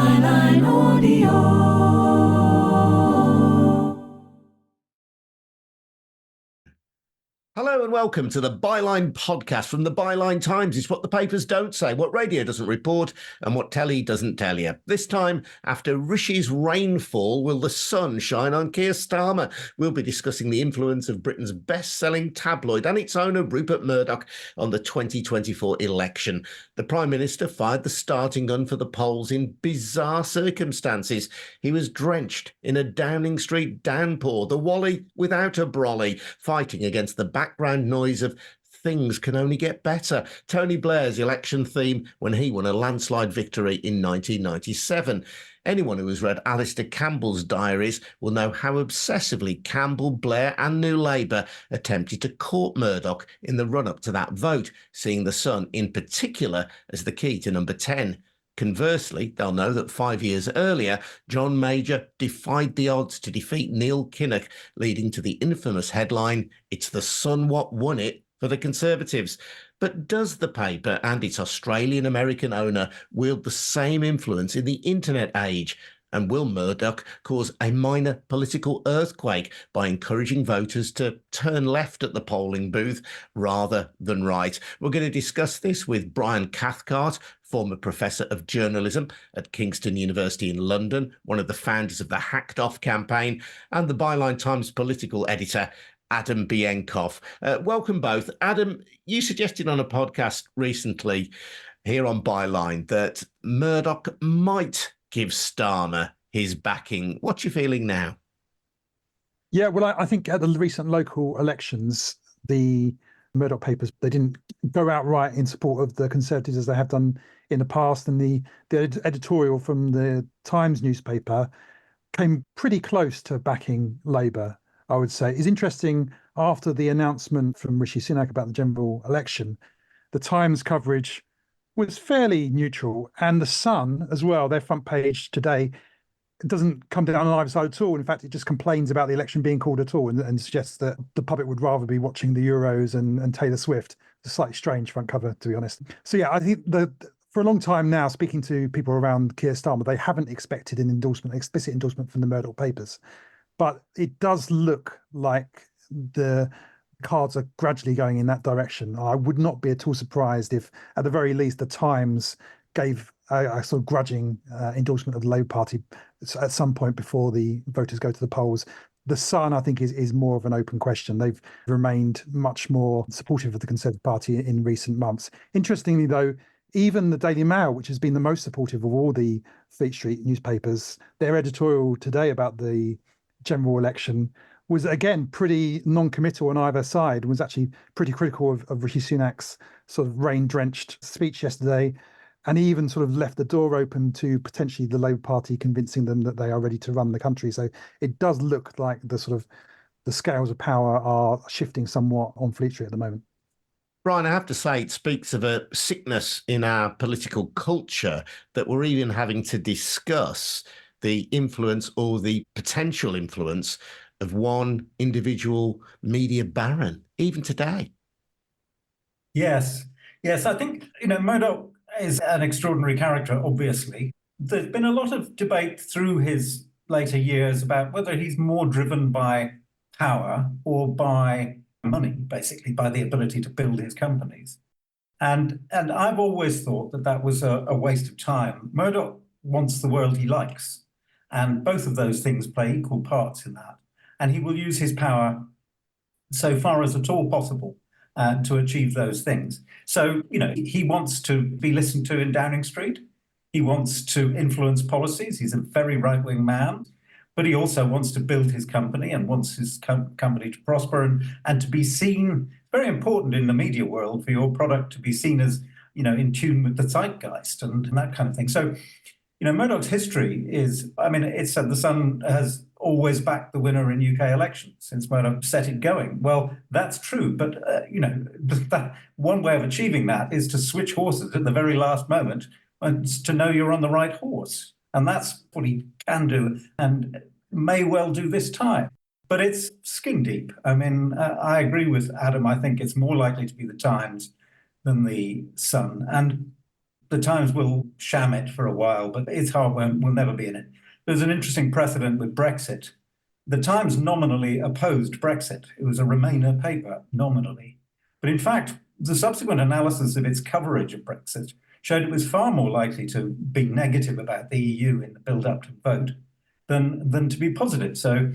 Byline Audio. Hello and welcome to the Byline podcast from the Byline Times. It's what the papers don't say, what radio doesn't report, and what telly doesn't tell you. This time, after Rish's rainfall, will the sun shine on Keir Starmer? We'll be discussing the influence of Britain's best-selling tabloid and its owner, Rupert Murdoch, on the 2024 election. The Prime Minister fired the starting gun for the polls in bizarre circumstances. He was drenched in a Downing Street downpour, the Wally without a brolly, fighting against the background noise of things can only get better, Tony Blair's election theme when he won a landslide victory in 1997. Anyone who has read Alistair Campbell's diaries will know how obsessively Campbell, Blair and New Labour attempted to court Murdoch in the run-up to that vote, seeing the Sun in particular as the key to number 10. Conversely, they'll know that 5 years earlier, John Major defied the odds to defeat Neil Kinnock, leading to the infamous headline, "It's the Sun what won it," for the Conservatives. But does the paper and its Australian-American owner wield the same influence in the internet age? And will Murdoch cause a minor political earthquake by encouraging voters to turn left at the polling booth rather than right? We're going to discuss this with Brian Cathcart, former Professor of Journalism at Kingston University in London, one of the founders of the Hacked Off campaign, and the Byline Times political editor, Adam Bienkov. Welcome both. Adam, you suggested on a podcast recently here on Byline that Murdoch might give Starmer his backing. What's your feeling now? Yeah, well, I think at the recent local elections, the Murdoch papers, they didn't go outright in support of the Conservatives as they have done in the past. And the editorial from the Times newspaper came pretty close to backing Labour, I would say. It's interesting, after the announcement from Rishi Sunak about the general election, the Times coverage was fairly neutral, and the Sun as well, their front page today, doesn't come down on either side at all. In fact, it just complains about the election being called at all and suggests that the public would rather be watching the Euros and Taylor Swift. It's a slightly strange front cover, to be honest. So yeah, I think for a long time now, speaking to people around Keir Starmer, they haven't expected an explicit endorsement from the Murdoch papers. But it does look like the cards are gradually going in that direction. I would not be at all surprised if, at the very least, the Times gave a sort of grudging endorsement of the Labour Party at some point before the voters go to the polls. The Sun, I think, is more of an open question. They've remained much more supportive of the Conservative Party in recent months. Interestingly, though, even the Daily Mail, which has been the most supportive of all the Fleet Street newspapers, their editorial today about the general election was again pretty non-committal on either side, was actually pretty critical of Rishi Sunak's sort of rain-drenched speech yesterday, and he even sort of left the door open to potentially the Labour Party convincing them that they are ready to run the country. So it does look like the scales of power are shifting somewhat on Fleet Street at the moment. Brian, I have to say, it speaks of a sickness in our political culture that we're even having to discuss the influence or the potential influence of one individual media baron, even today. Yes. I think, Murdoch is an extraordinary character, obviously. There's been a lot of debate through his later years about whether he's more driven by power or by money, basically, by the ability to build his companies. And I've always thought that was a waste of time. Murdoch wants the world he likes, and both of those things play equal parts in that. And he will use his power so far as at all possible to achieve those things. So, he wants to be listened to in Downing Street. He wants to influence policies. He's a very right-wing man, but he also wants to build his company and wants his company to prosper and to be seen. Very important in the media world for your product to be seen as, in tune with the zeitgeist and that kind of thing. So, Murdoch's history is, it's the Sun has always backed the winner in UK elections since Murdoch set it going. Well, that's true, but that one way of achieving that is to switch horses at the very last moment and to know you're on the right horse, and that's what he can do and may well do this time. But it's skin deep. I agree with Adam. I think it's more likely to be the Times than the Sun, and The Times will sham it for a while, but its heart will never be in it. There's an interesting precedent with Brexit. The Times nominally opposed Brexit. It was a Remainer paper, nominally. But in fact, the subsequent analysis of its coverage of Brexit showed it was far more likely to be negative about the EU in the build-up to the vote than to be positive. So,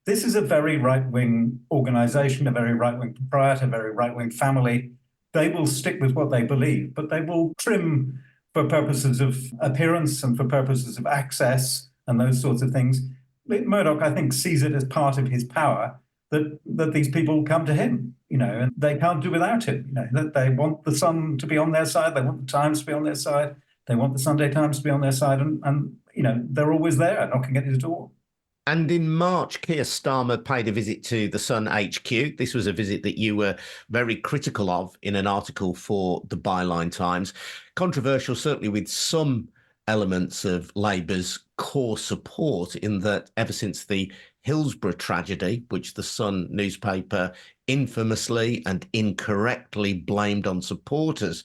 this is a very right-wing organisation, a very right-wing proprietor, a very right-wing family. They will stick with what they believe, but they will trim for purposes of appearance and for purposes of access and those sorts of things. Murdoch, I think, sees it as part of his power that these people come to him, and they can't do without him. That they want the Sun to be on their side, they want the Times to be on their side, they want the Sunday Times to be on their side, and they're always there knocking at his door. And in March, Keir Starmer paid a visit to the Sun HQ. This was a visit that you were very critical of in an article for the Byline Times. Controversial, certainly, with some elements of Labour's core support, in that ever since the Hillsborough tragedy, which the Sun newspaper infamously and incorrectly blamed on supporters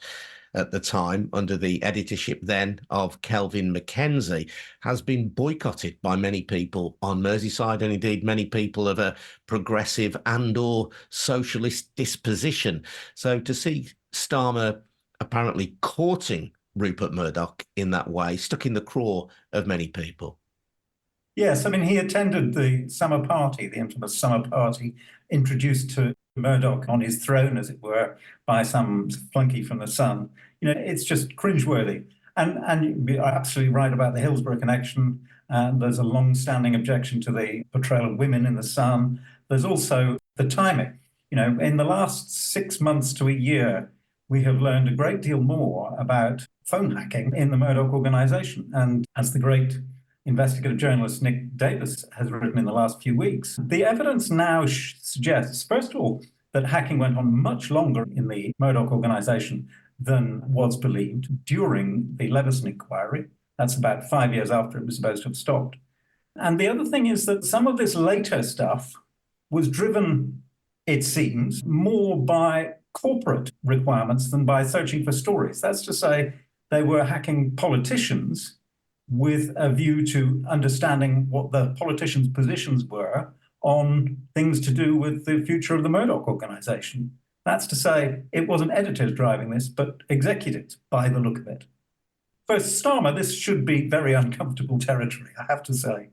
at the time, under the editorship then of Kelvin Mackenzie, has been boycotted by many people on Merseyside, and indeed many people of a progressive and or socialist disposition. So to see Starmer apparently courting Rupert Murdoch in that way stuck in the craw of many people. Yes, I mean, he attended the summer party, the infamous summer party, introduced to Murdoch on his throne, as it were, by some flunky from the Sun. It's just cringeworthy. And you're absolutely right about the Hillsborough connection. There's a long-standing objection to the portrayal of women in the Sun. There's also the timing. In the last 6 months to a year, we have learned a great deal more about phone hacking in the Murdoch organisation. And as the great investigative journalist Nick Davis has written in the last few weeks, the evidence now suggests, first of all, that hacking went on much longer in the Murdoch organisation than was believed during the Leveson inquiry. That's about 5 years after it was supposed to have stopped. And the other thing is that some of this later stuff was driven, it seems, more by corporate requirements than by searching for stories. That's to say, they were hacking politicians with a view to understanding what the politicians' positions were on things to do with the future of the Murdoch organisation. That's to say, it wasn't editors driving this, but executives, by the look of it. For Starmer, this should be very uncomfortable territory, I have to say.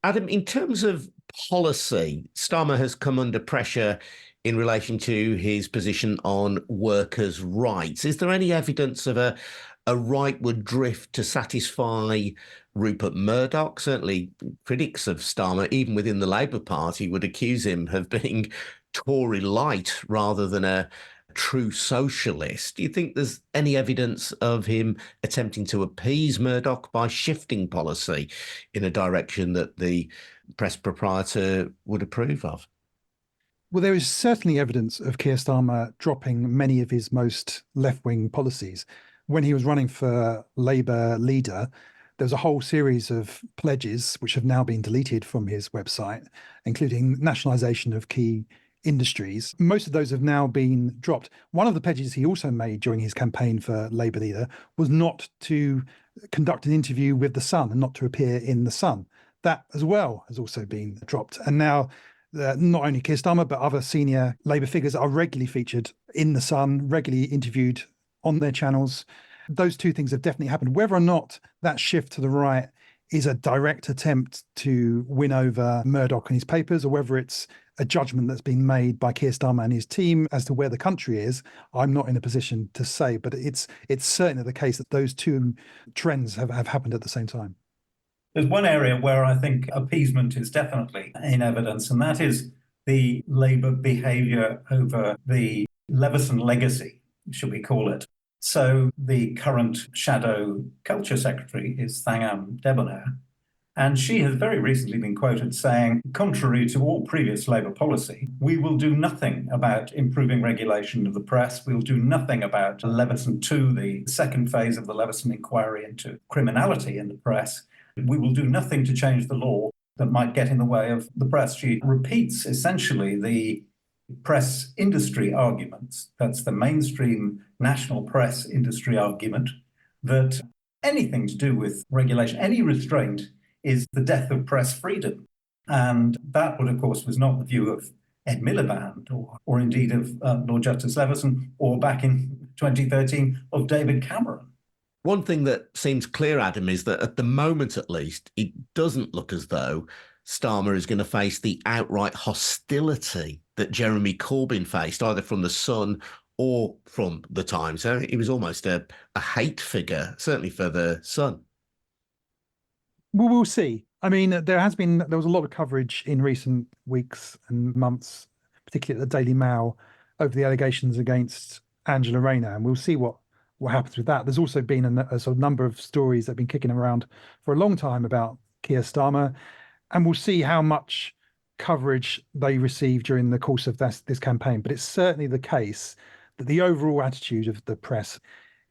Adam, in terms of policy, Starmer has come under pressure in relation to his position on workers' rights. Is there any evidence of a rightward drift to satisfy Rupert Murdoch? Certainly critics of Starmer, even within the Labour Party, would accuse him of being Tory light rather than a true socialist. Do you think there's any evidence of him attempting to appease Murdoch by shifting policy in a direction that the press proprietor would approve of? Well, there is certainly evidence of Keir Starmer dropping many of his most left-wing policies. When he was running for Labour leader, there was a whole series of pledges which have now been deleted from his website, including nationalisation of key industries. Most of those have now been dropped. One of the pledges he also made during his campaign for Labour leader was not to conduct an interview with The Sun and not to appear in The Sun. That as well has also been dropped. And now not only Keir Starmer, but other senior Labour figures are regularly featured in The Sun, regularly interviewed on their channels. Those two things have definitely happened. Whether or not that shift to the right is a direct attempt to win over Murdoch and his papers, or whether it's a judgment that's been made by Keir Starmer and his team as to where the country is, I'm not in a position to say. But it's certainly the case that those two trends have happened at the same time. There's one area where I think appeasement is definitely in evidence, and that is the Labour behaviour over the Leveson legacy, should we call it. So the current shadow culture secretary is Thangam Debonair, and she has very recently been quoted saying, contrary to all previous Labour policy, we will do nothing about improving regulation of the press. We'll do nothing about Leveson 2, the second phase of the Leveson inquiry into criminality in the press. We will do nothing to change the law that might get in the way of the press. She repeats essentially the press industry arguments, that's the mainstream national press industry argument, that anything to do with regulation, any restraint, is the death of press freedom. And that, of course, was not the view of Ed Miliband or indeed of Lord Justice Leveson, or back in 2013 of David Cameron. One thing that seems clear, Adam, is that at the moment, at least, it doesn't look as though Starmer is going to face the outright hostility that Jeremy Corbyn faced, either from The Sun or from The Times. So he was almost a hate figure, certainly for The Sun. Well, we'll see. I mean, there was a lot of coverage in recent weeks and months, particularly at the Daily Mail, over the allegations against Angela Rayner, and we'll see what happens with that. There's also been a sort of number of stories that have been kicking around for a long time about Keir Starmer, and we'll see how much coverage they receive during the course of this campaign. But it's certainly the case that the overall attitude of the press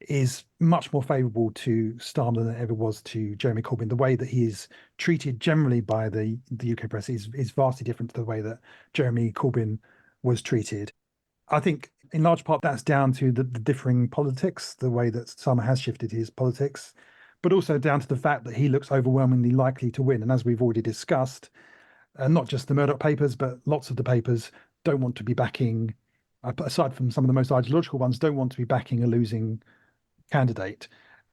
is much more favourable to Starmer than it ever was to Jeremy Corbyn. The way that he is treated generally by the UK press is vastly different to the way that Jeremy Corbyn was treated. I think in large part that's down to the differing politics, the way that Starmer has shifted his politics, but also down to the fact that he looks overwhelmingly likely to win. And as we've already discussed, not just the Murdoch papers, but lots of the papers don't want to be backing, aside from some of the most ideological ones, don't want to be backing a losing candidate.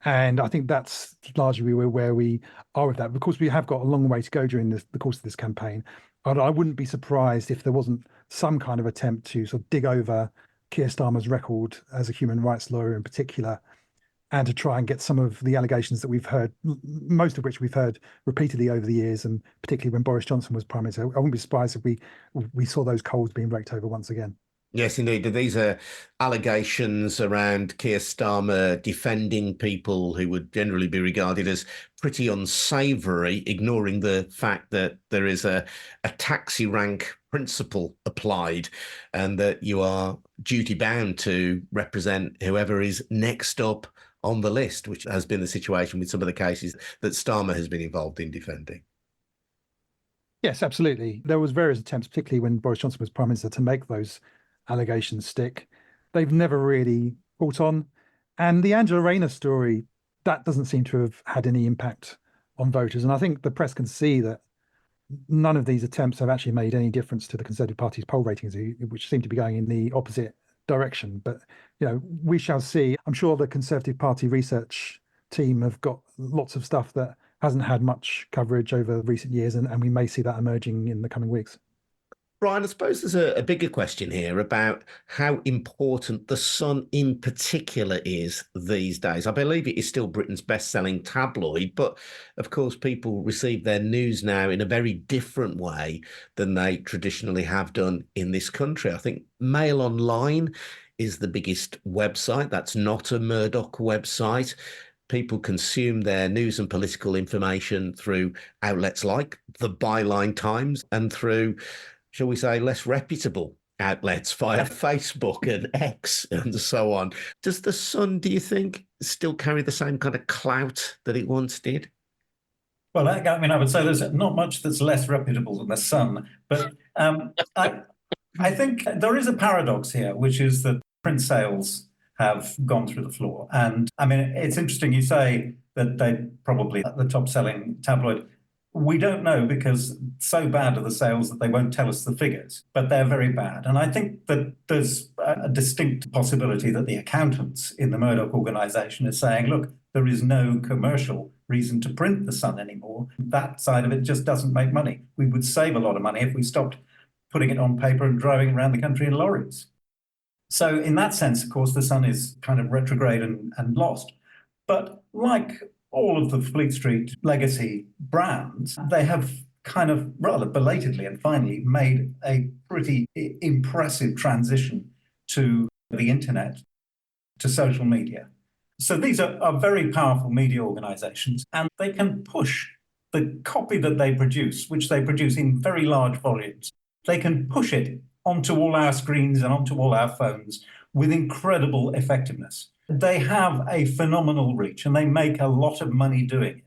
And I think that's largely where we are with that. Of course, we have got a long way to go during the course of this campaign. But I wouldn't be surprised if there wasn't some kind of attempt to sort of dig over Keir Starmer's record as a human rights lawyer in particular, and to try and get some of the allegations that we've heard, most of which we've heard repeatedly over the years, and particularly when Boris Johnson was Prime Minister. I wouldn't be surprised if we saw those coals being raked over once again. Yes, indeed. These are allegations around Keir Starmer defending people who would generally be regarded as pretty unsavoury, ignoring the fact that there is a taxi rank principle applied and that you are duty bound to represent whoever is next up on the list, which has been the situation with some of the cases that Starmer has been involved in defending. Yes, absolutely. There was various attempts, particularly when Boris Johnson was Prime Minister, to make those allegations stick. They've never really caught on. And the Angela Rayner story, that doesn't seem to have had any impact on voters. And I think the press can see that none of these attempts have actually made any difference to the Conservative Party's poll ratings, which seem to be going in the opposite direction. But, we shall see. I'm sure the Conservative Party research team have got lots of stuff that hasn't had much coverage over recent years, and we may see that emerging in the coming weeks. Brian, I suppose there's a bigger question here about how important The Sun in particular is these days. I believe it is still Britain's best-selling tabloid, but of course people receive their news now in a very different way than they traditionally have done in this country. I think Mail Online is the biggest website. That's not a Murdoch website. People consume their news and political information through outlets like the Byline Times and through, shall we say, less reputable outlets via Facebook and X and so on. Does The Sun, do you think, still carry the same kind of clout that it once did? Well, I would say there's not much that's less reputable than The Sun, but I think there is a paradox here, which is that print sales have gone through the floor. And it's interesting you say that they're probably the top-selling tabloid. We don't know, because so bad are the sales that they won't tell us the figures, but they're very bad. And I think that there's a distinct possibility that the accountants in the Murdoch organisation are saying, look, there is no commercial reason to print The Sun anymore. That side of it just doesn't make money. We would save a lot of money if we stopped putting it on paper and driving around the country in lorries. So in that sense, of course, The Sun is kind of retrograde and lost. But like all of the Fleet Street legacy brands, they have kind of rather belatedly and finally made a pretty impressive transition to the internet, to social media. So these are very powerful media organizations, and they can push the copy that they produce, which they produce in very large volumes. They can push it onto all our screens and onto all our phones with incredible effectiveness. They have a phenomenal reach, and they make a lot of money doing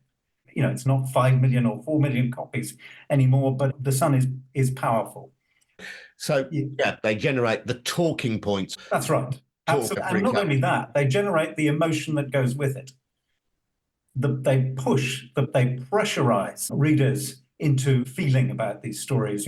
it. It's not 5 million or 4 million copies anymore, but The Sun is powerful. So, yeah, they generate the talking points. That's right. Absolutely. And not only that, they generate the emotion that goes with it. They pressurize readers into feeling about these stories.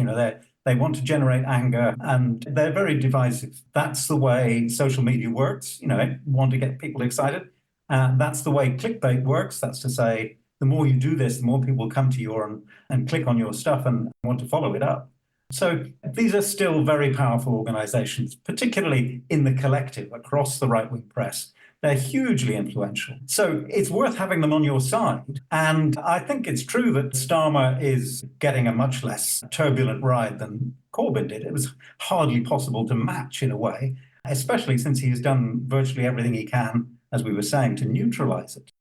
They want to generate anger, and they're very divisive. That's the way social media works. Want to get people excited. That's the way clickbait works. That's to say, the more you do this, the more people come to you and click on your stuff and want to follow it up. So these are still very powerful organizations, particularly in the collective across the right-wing press. They're hugely influential. So it's worth having them on your side. And I think it's true that Starmer is getting a much less turbulent ride than Corbyn did. It was hardly possible to match in a way, especially since he has done virtually everything he can, as we were saying, to neutralize it.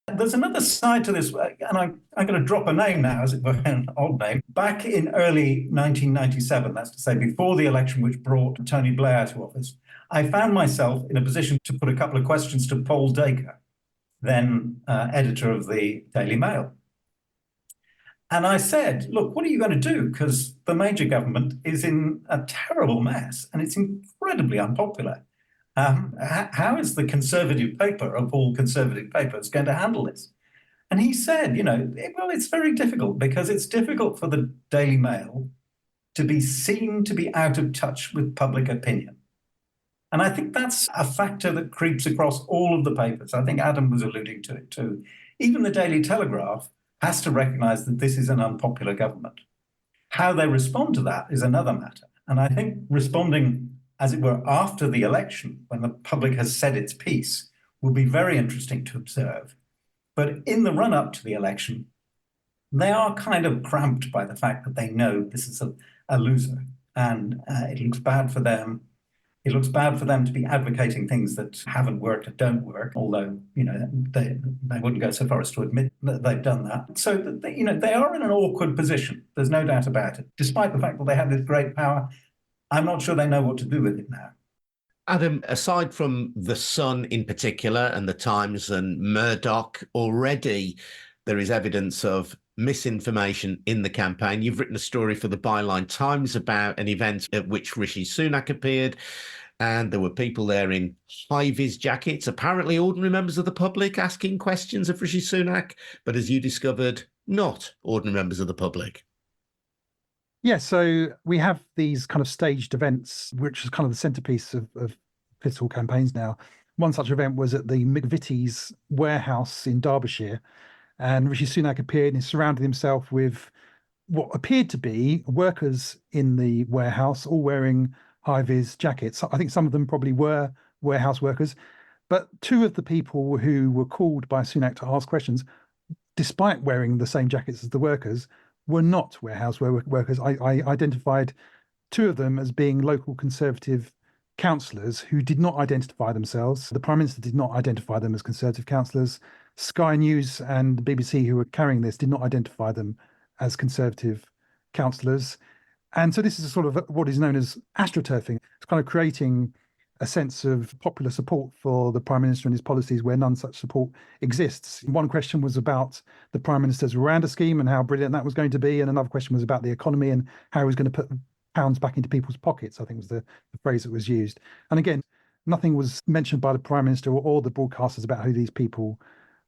There's another side to this, and I'm going to drop a name now, as it were, an old name. Back in early 1997, that's to say before the election which brought Tony Blair to office, I found myself in a position to put a couple of questions to Paul Dacre, then editor of the Daily Mail. And I said, look, what are you going to do? Because the major government is in a terrible mess, and it's incredibly unpopular. How is the Conservative paper of all Conservative papers going to handle this? And he said, well, it's very difficult because it's difficult for the Daily Mail to be seen to be out of touch with public opinion. And I think that's a factor that creeps across all of the papers. I think Adam was alluding to it too. Even the Daily Telegraph has to recognise that this is an unpopular government. How they respond to that is another matter. And I think responding, as it were, after the election, when the public has said its piece, will be very interesting to observe. But in the run-up to the election, they are kind of cramped by the fact that they know this is a loser, and it looks bad for them. It looks bad for them to be advocating things that haven't worked or don't work, although they wouldn't go so far as to admit that they've done that. So they are in an awkward position. There's no doubt about it. Despite the fact that they have this great power, I'm not sure they know what to do with it now. Adam, aside from The Sun in particular and The Times and Murdoch, already there is evidence of misinformation in the campaign. You've written a story for the Byline Times about an event at which Rishi Sunak appeared, and there were people there in high-vis jackets, apparently ordinary members of the public, asking questions of Rishi Sunak, but as you discovered, not ordinary members of the public. Yeah, so we have these kind of staged events, which is kind of the centerpiece of political campaigns now. One such event was at the McVitie's warehouse in Derbyshire, and Rishi Sunak appeared and surrounded himself with what appeared to be workers in the warehouse, all wearing high-vis jackets. I think some of them probably were warehouse workers, but two of the people who were called by Sunak to ask questions, despite wearing the same jackets as the workers, were not warehouse workers. I identified two of them as being local Conservative councillors who did not identify themselves. The Prime Minister did not identify them as Conservative councillors. Sky News and the BBC, who were carrying this, did not identify them as Conservative councillors. And so this is a sort of what is known as astroturfing. It's kind of creating a sense of popular support for the Prime Minister and his policies where none such support exists. One question was about the Prime Minister's Rwanda scheme and how brilliant that was going to be. And another question was about the economy and how he was going to put pounds back into people's pockets, I think was the phrase that was used. And again, nothing was mentioned by the Prime Minister or the broadcasters about who these people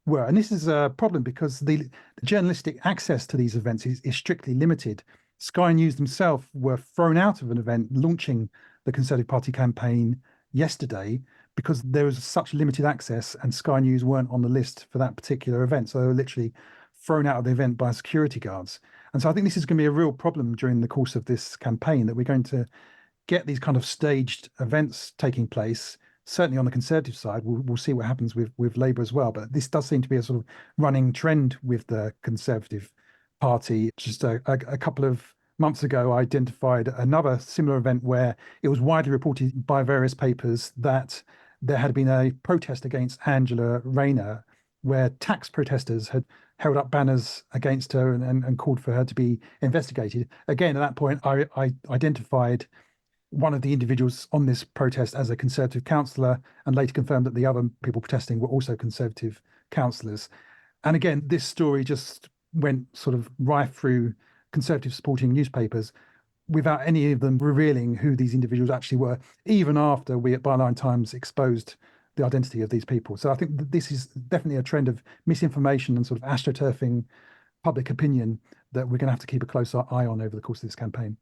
were. And this is a problem because the journalistic access to these events is strictly limited. Sky News themselves were thrown out of an event launching the Conservative Party campaign yesterday because there was such limited access and Sky News weren't on the list for that particular event. So they were literally thrown out of the event by security guards. And so I think this is going to be a real problem during the course of this campaign, that we're going to get these kind of staged events taking place. Certainly on the Conservative side, we'll see what happens with Labour as well. But this does seem to be a sort of running trend with the Conservative Party. Just a couple of months ago, I identified another similar event where it was widely reported by various papers that there had been a protest against Angela Rayner, where tax protesters had held up banners against her and called for her to be investigated. Again, at that point, I identified one of the individuals on this protest as a Conservative councillor and later confirmed that the other people protesting were also Conservative councillors. And again, this story just went sort of rife through Conservative supporting newspapers. without any of them revealing who these individuals actually were, even after we at Byline Times exposed the identity of these people. So I think that this is definitely a trend of misinformation and sort of astroturfing public opinion that we're going to have to keep a close eye on over the course of this campaign.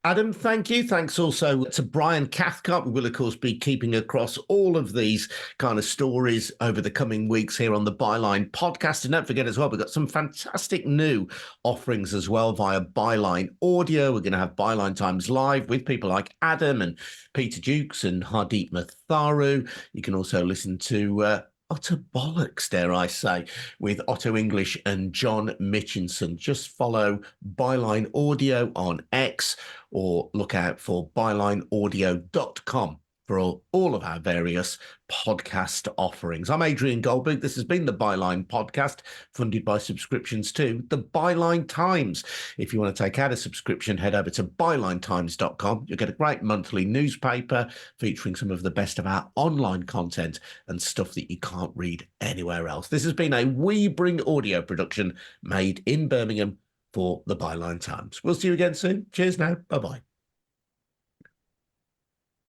Adam, thank you. Thanks also to Brian Cathcart. We will, of course, be keeping across all of these kind of stories over the coming weeks here on the Byline podcast. And don't forget as well, we've got some fantastic new offerings as well via Byline Audio. We're going to have Byline Times Live with people like Adam and Peter Dukes and Hardeep Matharu. You can also listen to utter bollocks, dare I say, with Otto English and John Mitchinson. Just follow Byline Audio on X or look out for bylineaudio.com for all of our various podcast offerings. I'm Adrian Goldberg. This has been the Byline podcast, funded by subscriptions to the Byline Times. If you want to take out a subscription, head over to bylinetimes.com. You'll get a great monthly newspaper featuring some of the best of our online content and stuff that you can't read anywhere else. This has been a We Bring audio production made in Birmingham for the Byline Times. We'll see you again soon. Cheers now. Bye-bye.